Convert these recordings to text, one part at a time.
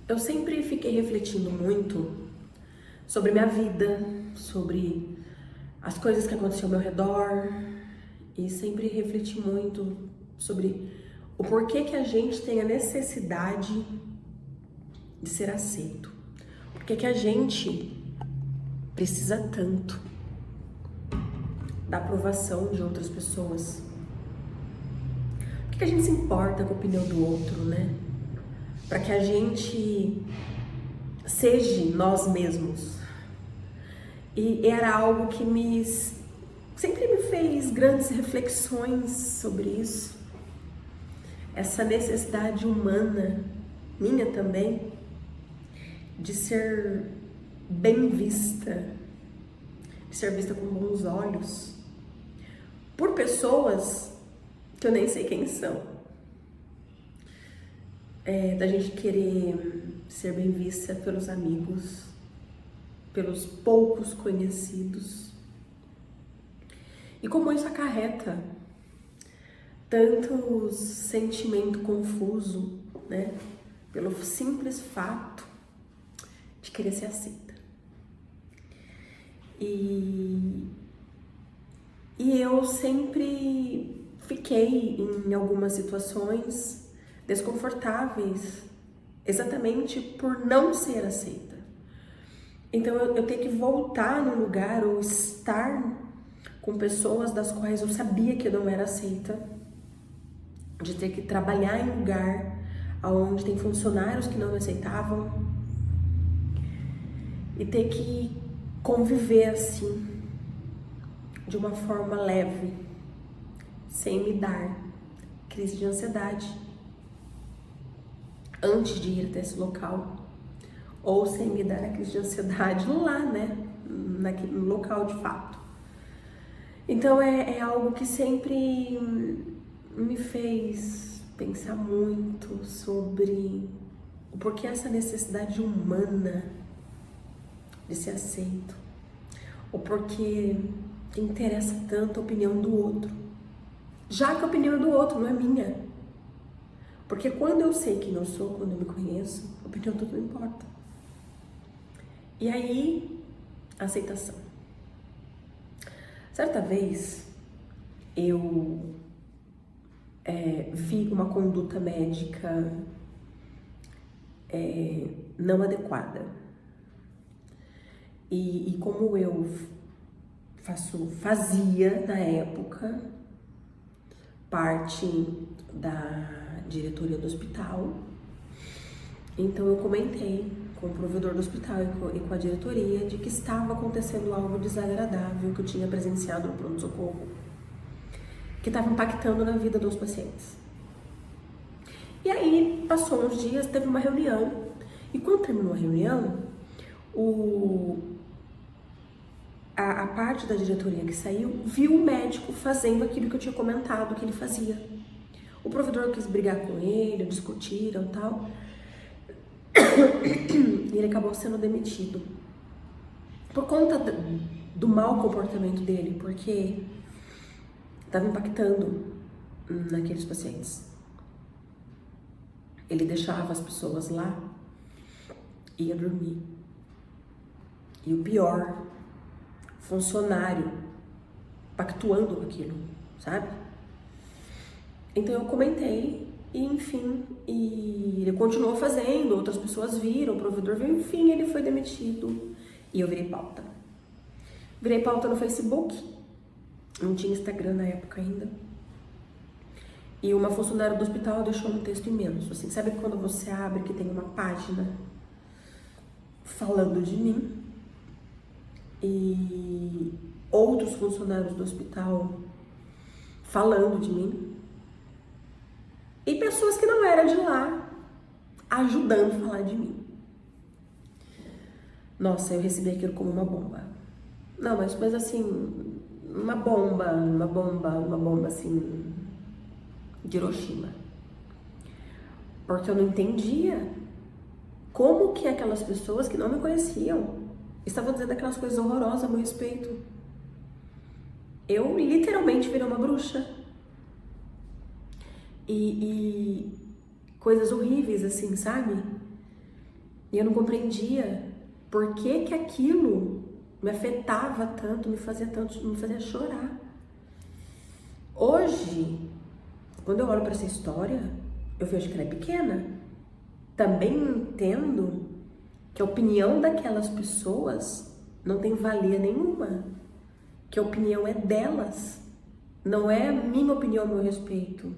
Eu sempre fiquei refletindo muito sobre minha vida, sobre as coisas que aconteciam ao meu redor e sempre refleti muito sobre o porquê que a gente tem a necessidade de ser aceito. Por que a gente precisa tanto da aprovação de outras pessoas? Por que a gente se importa com a opinião do outro, né? Para que a gente seja nós mesmos. E era algo que sempre me fez grandes reflexões sobre isso. Essa necessidade humana, minha também, de ser bem vista, de ser vista com bons olhos, por pessoas que eu nem sei quem são. Da gente querer ser bem vista pelos amigos, pelos poucos conhecidos. E como isso acarreta tanto sentimento confuso, né? Pelo simples fato de querer ser aceita. E eu sempre fiquei em algumas situações desconfortáveis, exatamente por não ser aceita. Então eu tenho que voltar no lugar ou estar com pessoas das quais eu sabia que eu não era aceita, de ter que trabalhar em um lugar onde tem funcionários que não me aceitavam e ter que conviver assim, de uma forma leve, sem me dar crise de ansiedade antes de ir até esse local, ou sem me dar a crise de ansiedade lá, né, no local de fato. Então é algo que sempre me fez pensar muito sobre o porquê essa necessidade humana de ser aceito, o porquê interessa tanto a opinião do outro, já que a opinião é do outro, não é minha. Porque quando eu sei quem eu sou, quando eu me conheço, a opinião do outro não importa. E aí, aceitação. Certa vez, eu vi uma conduta médica não adequada. E como eu fazia na época parte da diretoria do hospital, então eu comentei com o provedor do hospital e com a diretoria de que estava acontecendo algo desagradável que eu tinha presenciado no pronto-socorro, que estava impactando na vida dos pacientes. E aí, passou uns dias, teve uma reunião, e quando terminou a reunião, a parte da diretoria que saiu viu o médico fazendo aquilo que eu tinha comentado que ele fazia. O provedor quis brigar com ele, discutiram e tal, e ele acabou sendo demitido por conta do mau comportamento dele, porque estava impactando naqueles pacientes. Ele deixava as pessoas lá e ia dormir. E o pior, funcionário pactuando com aquilo, sabe? Então eu comentei e enfim, e ele continuou fazendo, outras pessoas viram, o provedor viu, enfim, ele foi demitido e eu virei pauta. Virei pauta no Facebook, não tinha Instagram na época ainda. E uma funcionária do hospital deixou um texto imenso, assim, sabe quando você abre que tem uma página falando de mim? E outros funcionários do hospital falando de mim. E pessoas que não eram de lá ajudando a falar de mim. Nossa, eu recebi aquilo como uma bomba. Não, mas assim, uma bomba assim, de Hiroshima. Porque eu não entendia como que aquelas pessoas que não me conheciam estavam dizendo aquelas coisas horrorosas a meu respeito. Eu literalmente virei uma bruxa. E coisas horríveis, assim, sabe? E eu não compreendia por que que aquilo me afetava tanto, me fazia chorar. Hoje, quando eu olho para essa história, eu vejo que ela é pequena. Também entendo que a opinião daquelas pessoas não tem valia nenhuma, que a opinião é delas, não é a minha opinião a meu respeito.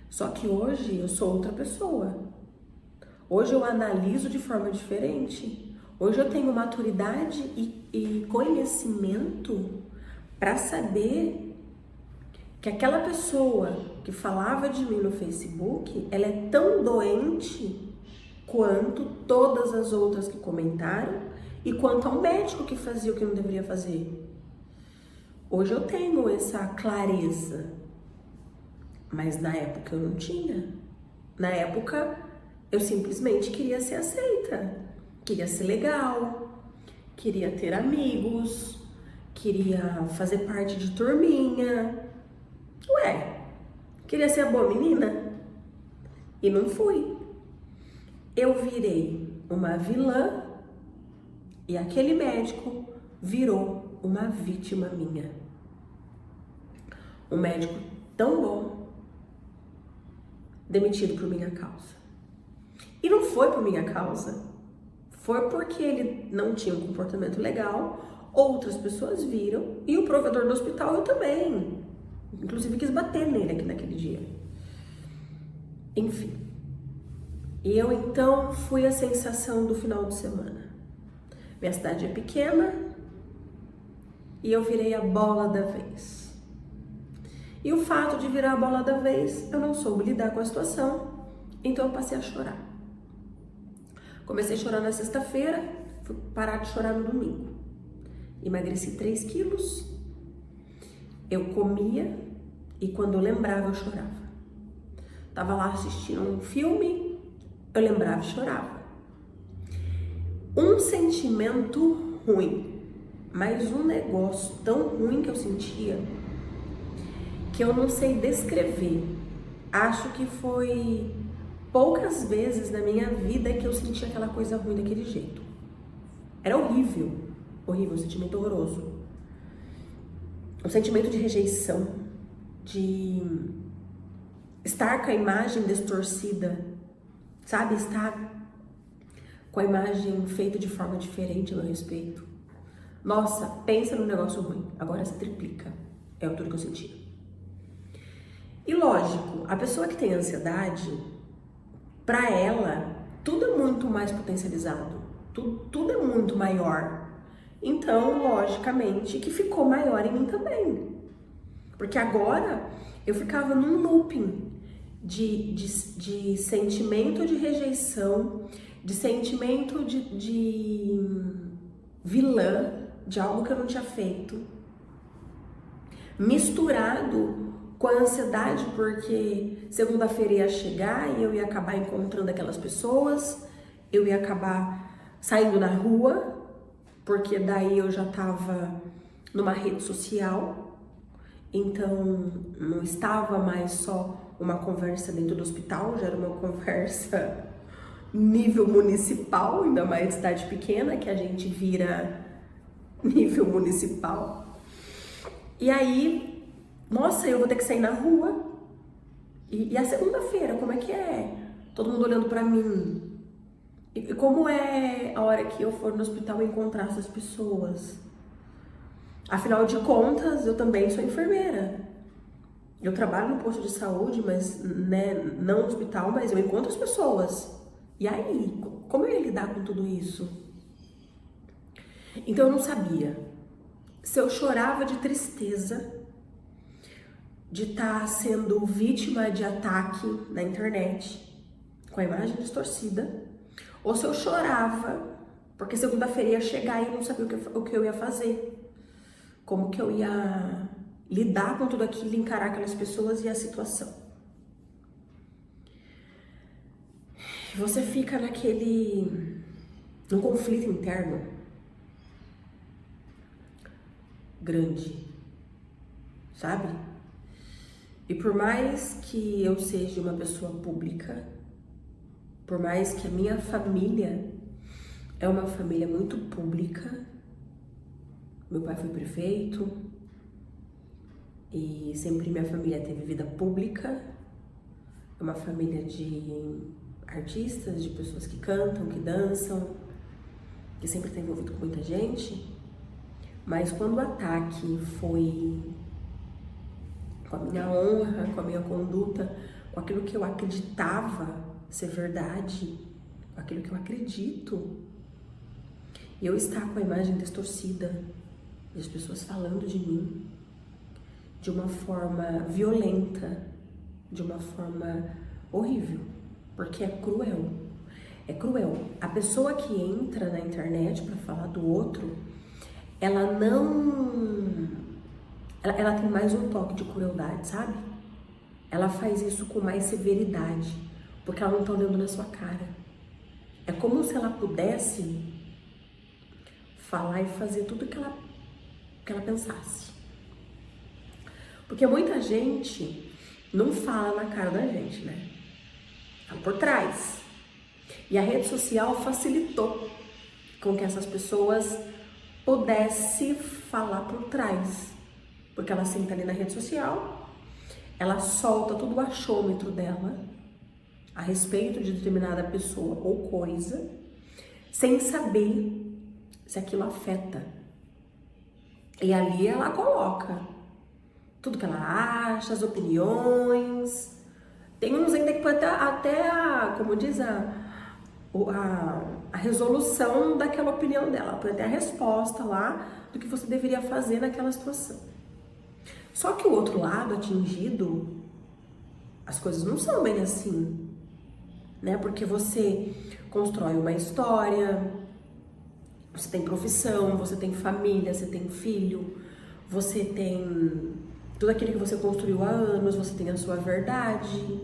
Só que hoje eu sou outra pessoa. Hoje eu analiso de forma diferente. Hoje eu tenho maturidade e conhecimento para saber que aquela pessoa que falava de mim no Facebook, ela é tão doente quanto todas as outras que comentaram e quanto ao médico que fazia o que não deveria fazer. Hoje eu tenho essa clareza, mas na época eu não tinha. Na época eu simplesmente queria ser aceita, queria ser legal, queria ter amigos, queria fazer parte de turminha. Ué, queria ser a boa menina? E não fui. Eu virei uma vilã e aquele médico virou uma vítima minha. Um médico tão bom, demitido por minha causa. E não foi por minha causa, foi porque ele não tinha um comportamento legal, outras pessoas viram e o provedor do hospital eu também. Inclusive quis bater nele aqui naquele dia. Enfim. E eu então fui a sensação do final de semana. Minha cidade é pequena e eu virei a bola da vez. E o fato de virar a bola da vez, eu não soube lidar com a situação, então eu passei a chorar. Comecei a chorar na sexta-feira, fui parar de chorar no domingo. Emagreci 3 quilos, eu comia e quando eu lembrava eu chorava. Tava lá assistindo um filme, eu lembrava e chorava. Um sentimento ruim, mas um negócio tão ruim que eu sentia que eu não sei descrever. Acho que foi poucas vezes na minha vida que eu senti aquela coisa ruim daquele jeito. Era horrível, horrível, um sentimento horroroso. Um sentimento de rejeição, de estar com a imagem distorcida, sabe? Estar com a imagem feita de forma diferente a meu respeito. Nossa, pensa num negócio ruim, agora se triplica. É tudo que eu senti. E lógico, a pessoa que tem ansiedade, para ela, tudo é muito mais potencializado, tudo é muito maior. Então, logicamente, que ficou maior em mim também. Porque agora eu ficava num looping de sentimento de rejeição, de sentimento de vilã, de algo que eu não tinha feito, misturado com a ansiedade, porque segunda-feira ia chegar e eu ia acabar encontrando aquelas pessoas, eu ia acabar saindo na rua, porque daí eu já estava numa rede social, então não estava mais só uma conversa dentro do hospital, já era uma conversa nível municipal, ainda mais cidade pequena, que a gente vira nível municipal. E aí, nossa, eu vou ter que sair na rua. E a segunda-feira, como é que é? Todo mundo olhando pra mim. E como é a hora que eu for no hospital encontrar essas pessoas? Afinal de contas, eu também sou enfermeira. Eu trabalho no posto de saúde, mas né, não no hospital, mas eu encontro as pessoas. E aí, como eu ia lidar com tudo isso? Então eu não sabia se eu chorava de tristeza de estar sendo vítima de ataque na internet com a imagem distorcida, ou se eu chorava porque segunda-feira ia chegar e eu não sabia o que eu ia fazer, como que eu ia lidar com tudo aquilo, encarar aquelas pessoas e a situação. Você fica num conflito interno grande, sabe? E por mais que eu seja uma pessoa pública, Por mais que a minha família é uma família muito pública, meu pai foi prefeito e sempre minha família teve vida pública, é uma família de artistas, de pessoas que cantam, que dançam, que sempre está envolvido com muita gente, mas quando o ataque foi com a minha honra, com a minha conduta, com aquilo que eu acreditava ser verdade, com aquilo que eu acredito, e eu estar com a imagem distorcida, e as pessoas falando de mim de uma forma violenta, de uma forma horrível, porque é cruel. É cruel. A pessoa que entra na internet para falar do outro, ela tem mais um toque de crueldade, sabe? Ela faz isso com mais severidade, porque ela não tá olhando na sua cara. É como se ela pudesse falar e fazer tudo que ela pensasse. Porque muita gente não fala na cara da gente, né? Fala por trás. E a rede social facilitou com que essas pessoas pudessem falar por trás. Porque ela senta ali na rede social, ela solta todo o achômetro dela a respeito de determinada pessoa ou coisa, sem saber se aquilo afeta. E ali ela coloca tudo que ela acha, as opiniões. Tem uns ainda que pode até como diz, a resolução daquela opinião dela, pode ter a resposta lá do que você deveria fazer naquela situação. Só que o outro lado atingido, as coisas não são bem assim, né? Porque você constrói uma história, você tem profissão, você tem família, você tem filho, você tem tudo aquilo que você construiu há anos, você tem a sua verdade.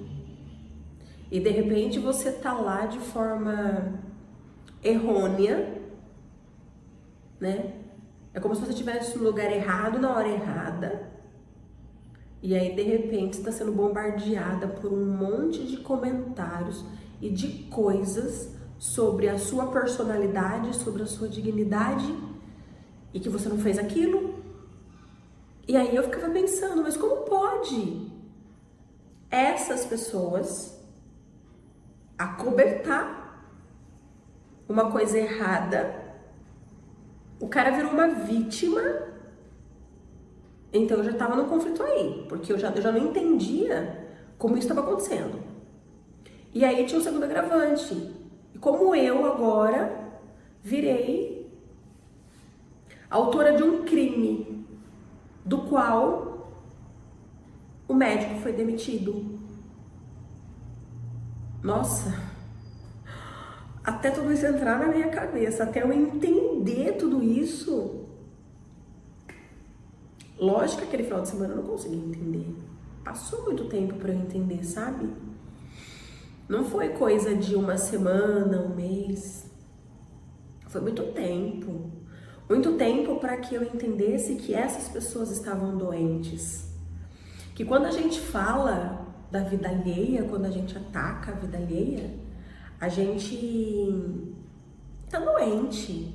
E de repente você tá lá de forma errônea, né? É como se você estivesse no lugar errado, na hora errada. E aí, de repente, está sendo bombardeada por um monte de comentários e de coisas sobre a sua personalidade, sobre a sua dignidade, e que você não fez aquilo. E aí eu ficava pensando, mas como pode essas pessoas acobertar uma coisa errada? O cara virou uma vítima, então eu já estava no conflito aí, porque eu já não entendia como isso estava acontecendo. E aí tinha um segundo agravante. E como eu agora virei autora de um crime, do qual o médico foi demitido. Nossa, até tudo isso entrar na minha cabeça, até eu entender tudo isso. Lógico que aquele final de semana eu não consegui entender. Passou muito tempo para eu entender, sabe? Não foi coisa de uma semana, um mês. Foi muito tempo. Muito tempo para que eu entendesse que essas pessoas estavam doentes. Que quando a gente fala da vida alheia, quando a gente ataca a vida alheia, a gente tá doente,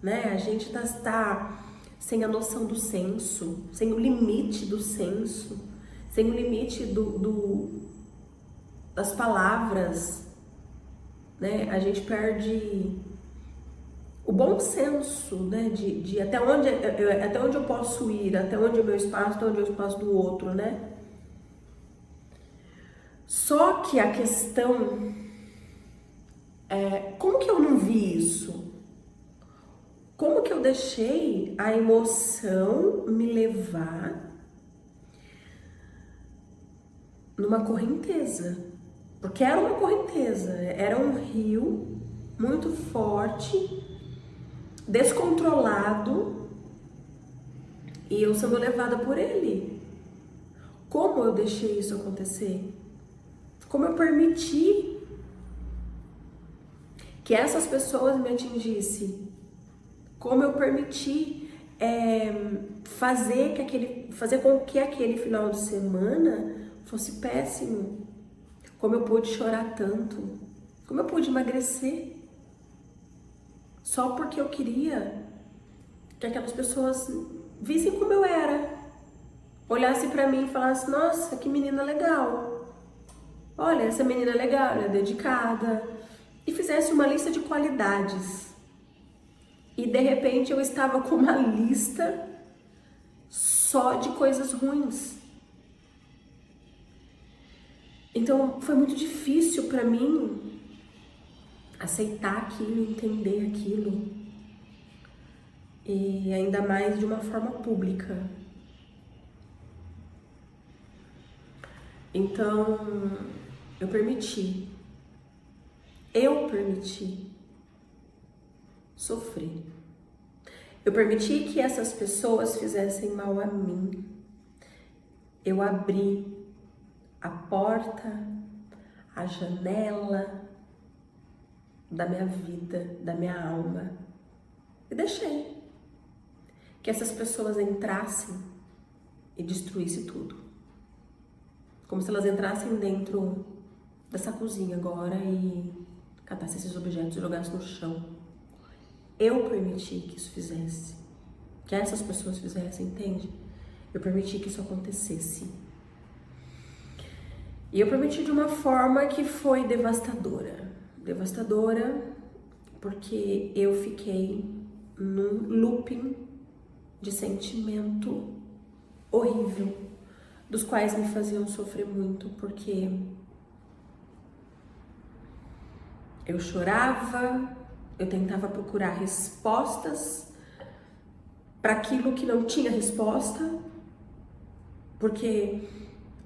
né? A gente tá sem a noção do senso, sem o limite do senso, sem o limite das palavras, né? A gente perde o bom senso, né? De até onde eu posso ir, até onde é o meu espaço, até onde é o espaço do outro, né? Só que a questão é, como que eu não vi isso? Como que eu deixei a emoção me levar numa correnteza? Porque era uma correnteza, era um rio muito forte, descontrolado, e eu sendo levada por ele. Como eu deixei isso acontecer? Como eu permiti que essas pessoas me atingissem? Como eu permiti fazer com que aquele final de semana fosse péssimo? Como eu pude chorar tanto? Como eu pude emagrecer só porque eu queria que aquelas pessoas vissem como eu era, olhassem pra mim e falassem: nossa, que menina legal, olha, essa menina é legal, ela é dedicada, e fizesse uma lista de qualidades. E de repente eu estava com uma lista só de coisas ruins. Então foi muito difícil para mim aceitar aquilo, entender aquilo, e ainda mais de uma forma pública. Então eu permiti sofrer. Eu permiti que essas pessoas fizessem mal a mim. Eu abri a porta, a janela da minha vida, da minha alma, e deixei que essas pessoas entrassem e destruíssem tudo. Como se elas entrassem dentro dessa cozinha agora e catassem esses objetos e jogassem no chão. Eu permiti que isso fizesse, que essas pessoas fizessem, entende? Eu permiti que isso acontecesse. E eu permiti de uma forma que foi devastadora. Devastadora porque eu fiquei num looping de sentimento horrível, dos quais me faziam sofrer muito, porque eu chorava, eu tentava procurar respostas para aquilo que não tinha resposta, porque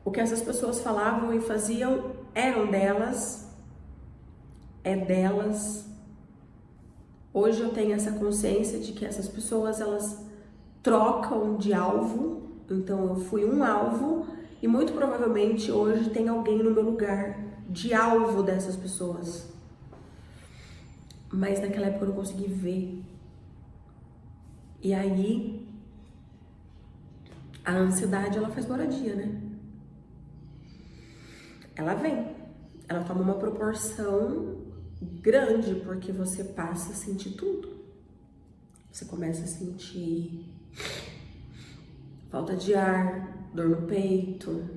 o que essas pessoas falavam e faziam eram delas, é delas. Hoje eu tenho essa consciência de que essas pessoas, elas trocam de alvo, então eu fui um alvo e muito provavelmente hoje tem alguém no meu lugar de alvo dessas pessoas. Mas naquela época eu não consegui ver. E aí a ansiedade, ela faz moradia, né? Ela vem, ela toma uma proporção grande, porque você passa a sentir tudo. Você começa a sentir falta de ar, dor no peito,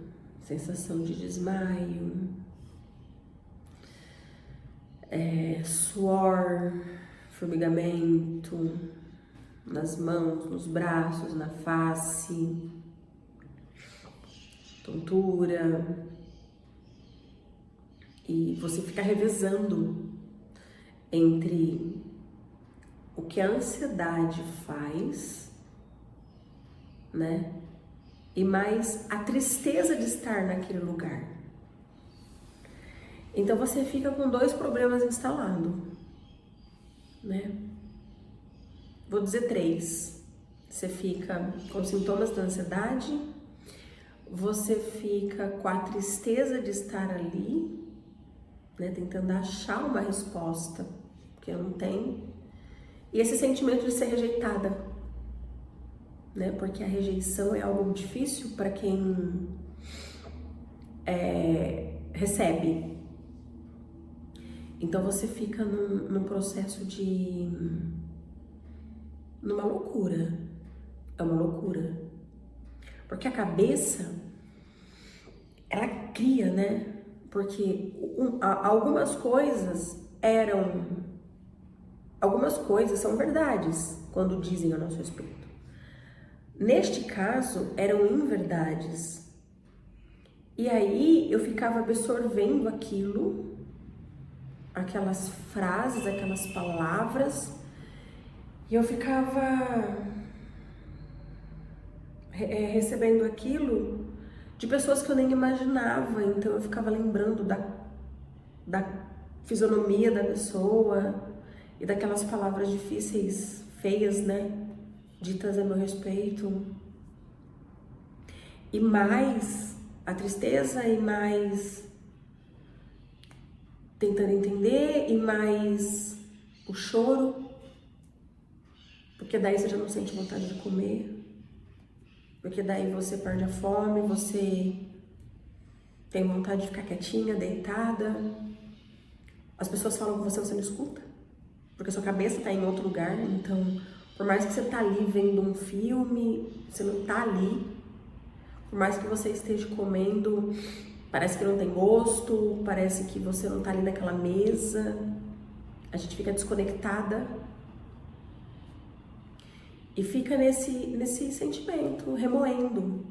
sensação de desmaio, suor, formigamento nas mãos, nos braços, na face, tontura. E você fica revezando entre o que a ansiedade faz, né? E mais a tristeza de estar naquele lugar. Então você fica com dois problemas instalados, né? Vou dizer três. Você fica com sintomas da ansiedade, você fica com a tristeza de estar ali, né? Tentando achar uma resposta, porque eu não tenho. E esse sentimento de ser rejeitada, né? Porque a rejeição é algo difícil para quem recebe. Então você fica num processo numa loucura. É uma loucura. Porque a cabeça, ela cria, né? Porque algumas coisas são verdades quando dizem a nosso respeito. Neste caso, eram inverdades. E aí eu ficava absorvendo aquilo, aquelas frases, aquelas palavras, e eu ficava recebendo aquilo de pessoas que eu nem imaginava. Então eu ficava lembrando da fisionomia da pessoa e daquelas palavras difíceis, feias, né, ditas a meu respeito. E mais a tristeza, e mais tentando entender, e mais o choro, porque daí você já não sente vontade de comer, porque daí você perde a fome, você tem vontade de ficar quietinha, deitada. As pessoas falam com você não escuta, porque sua cabeça tá em outro lugar, então, por mais que você tá ali vendo um filme, você não tá ali. Por mais que você esteja comendo, parece que não tem gosto, parece que você não tá ali naquela mesa. A gente fica desconectada e fica nesse sentimento, remoendo.